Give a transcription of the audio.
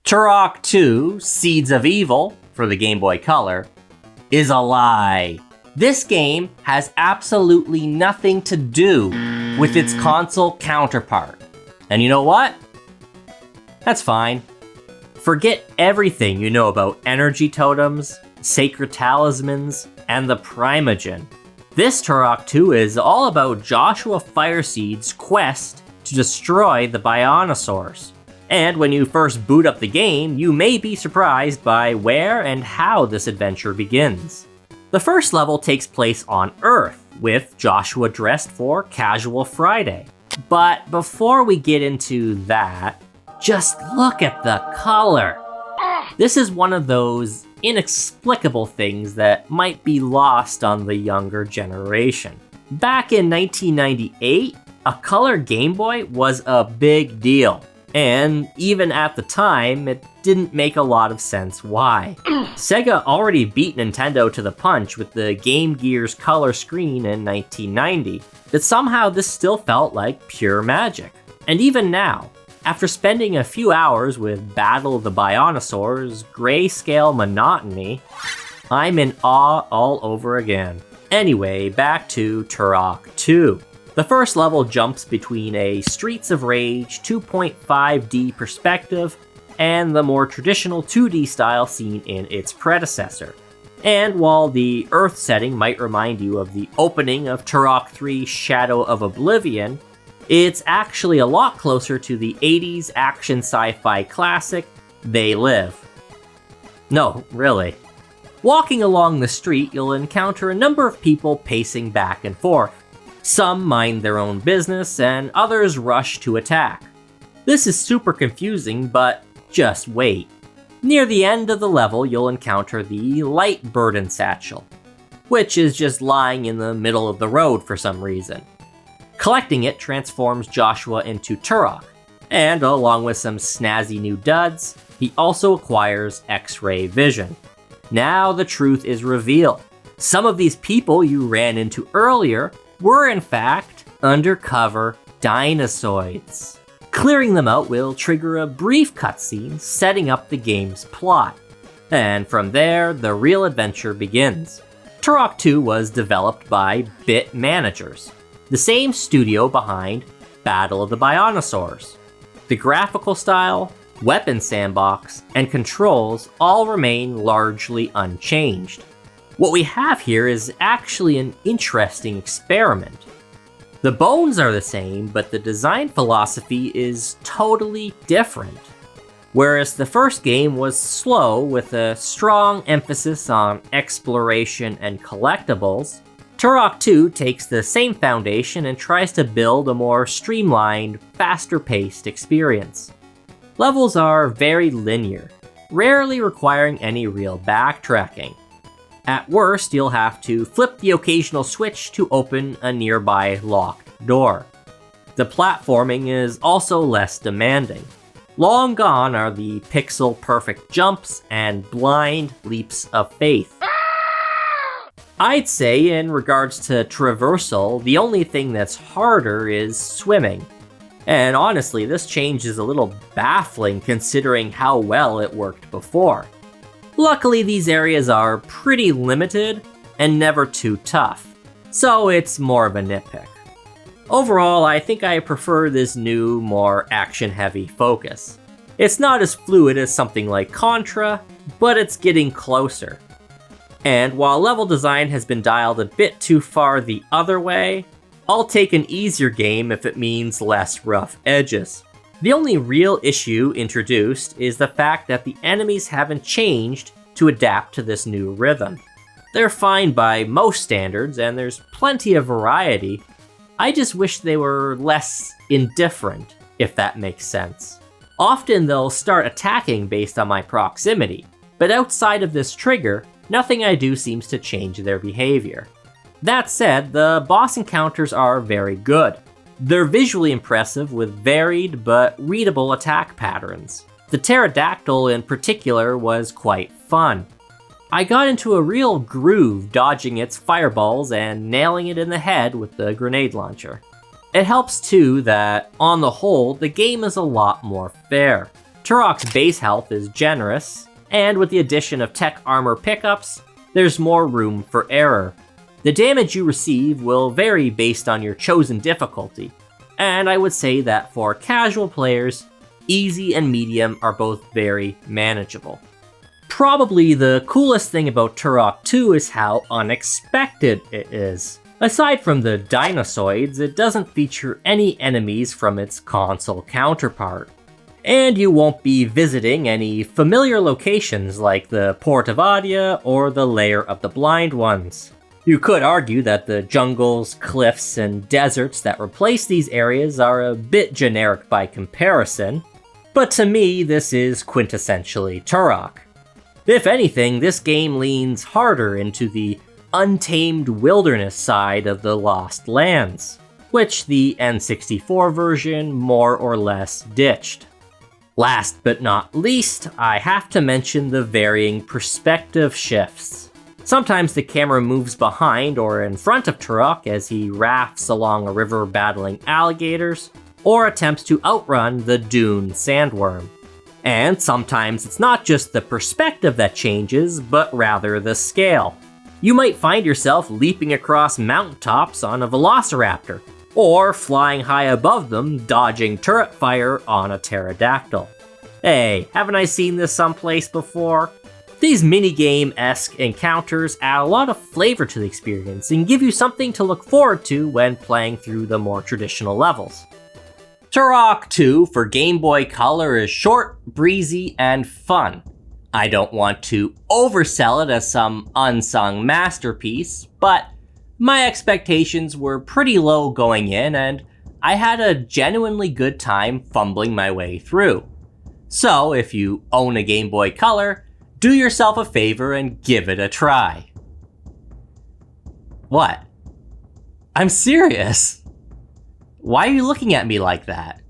Turok 2, Seeds of Evil, for the Game Boy Color, is a lie. This game has absolutely nothing to do with its console counterpart. And you know what? That's fine. Forget everything you know about energy totems, sacred talismans, and the Primogen. This Turok 2 is all about Joshua Fireseed's quest to destroy the Bionosaurs. And when you first boot up the game, you may be surprised by where and how this adventure begins. The first level takes place on Earth, with Joshua dressed for Casual Friday. But before we get into that, just look at the color. This is one of those inexplicable things that might be lost on the younger generation. Back in 1998, a color Game Boy was a big deal. And even at the time, it didn't make a lot of sense why. Sega already beat Nintendo to the punch with the Game Gear's color screen in 1990, but somehow this still felt like pure magic. And even now, after spending a few hours with Battle of the Bionosaurs' grayscale monotony, I'm in awe all over again. Anyway, back to Turok 2. The first level jumps between a Streets of Rage 2.5D perspective and the more traditional 2D style seen in its predecessor. And while the Earth setting might remind you of the opening of Turok 3 Shadow of Oblivion, it's actually a lot closer to the 80s action sci-fi classic They Live. No, really. Walking along the street, you'll encounter a number of people pacing back and forth. Some mind their own business, and others rush to attack. This is super confusing, but just wait. Near the end of the level, you'll encounter the Light Burden Satchel, which is just lying in the middle of the road for some reason. Collecting it transforms Joshua into Turok, and along with some snazzy new duds, he also acquires X-ray vision. Now the truth is revealed. Some of these people you ran into earlier were in fact undercover dinosoids. Clearing them out will trigger a brief cutscene setting up the game's plot. And from there, the real adventure begins. Turok 2 was developed by Bit Managers, the same studio behind Battle of the Bionosaurs. The graphical style, weapon sandbox, and controls all remain largely unchanged. What we have here is actually an interesting experiment. The bones are the same, but the design philosophy is totally different. Whereas the first game was slow with a strong emphasis on exploration and collectibles, Turok 2 takes the same foundation and tries to build a more streamlined, faster-paced experience. Levels are very linear, rarely requiring any real backtracking. At worst, you'll have to flip the occasional switch to open a nearby locked door. The platforming is also less demanding. Long gone are the pixel-perfect jumps and blind leaps of faith. I'd say in regards to traversal, the only thing that's harder is swimming. And honestly, this change is a little baffling considering how well it worked before. Luckily, these areas are pretty limited and never too tough, so it's more of a nitpick. Overall, I think I prefer this new, more action-heavy focus. It's not as fluid as something like Contra, but it's getting closer. And while level design has been dialed a bit too far the other way, I'll take an easier game if it means less rough edges. The only real issue introduced is the fact that the enemies haven't changed to adapt to this new rhythm. They're fine by most standards, and there's plenty of variety. I just wish they were less indifferent, if that makes sense. Often they'll start attacking based on my proximity, but outside of this trigger, nothing I do seems to change their behavior. That said, the boss encounters are very good. They're visually impressive with varied but readable attack patterns. The pterodactyl in particular was quite fun. I got into a real groove dodging its fireballs and nailing it in the head with the grenade launcher. It helps too that, on the whole, the game is a lot more fair. Turok's base health is generous, and with the addition of tech armor pickups, there's more room for error. The damage you receive will vary based on your chosen difficulty, and I would say that for casual players, easy and medium are both very manageable. Probably the coolest thing about Turok 2 is how unexpected it is. Aside from the dinosoids, it doesn't feature any enemies from its console counterpart. And you won't be visiting any familiar locations like the Port of Adia or the Lair of the Blind Ones. You could argue that the jungles, cliffs, and deserts that replace these areas are a bit generic by comparison, but to me this is quintessentially Turok. If anything, this game leans harder into the untamed wilderness side of the Lost Lands, which the N64 version more or less ditched. Last but not least, I have to mention the varying perspective shifts. Sometimes the camera moves behind or in front of Turok as he rafts along a river battling alligators, or attempts to outrun the Dune sandworm. And sometimes it's not just the perspective that changes, but rather the scale. You might find yourself leaping across mountaintops on a velociraptor, or flying high above them dodging turret fire on a pterodactyl. Hey, haven't I seen this someplace before? These minigame-esque encounters add a lot of flavor to the experience and give you something to look forward to when playing through the more traditional levels. Turok 2 for Game Boy Color is short, breezy, and fun. I don't want to oversell it as some unsung masterpiece, but my expectations were pretty low going in, and I had a genuinely good time fumbling my way through. So if you own a Game Boy Color, do yourself a favor and give it a try. What? I'm serious. Why are you looking at me like that?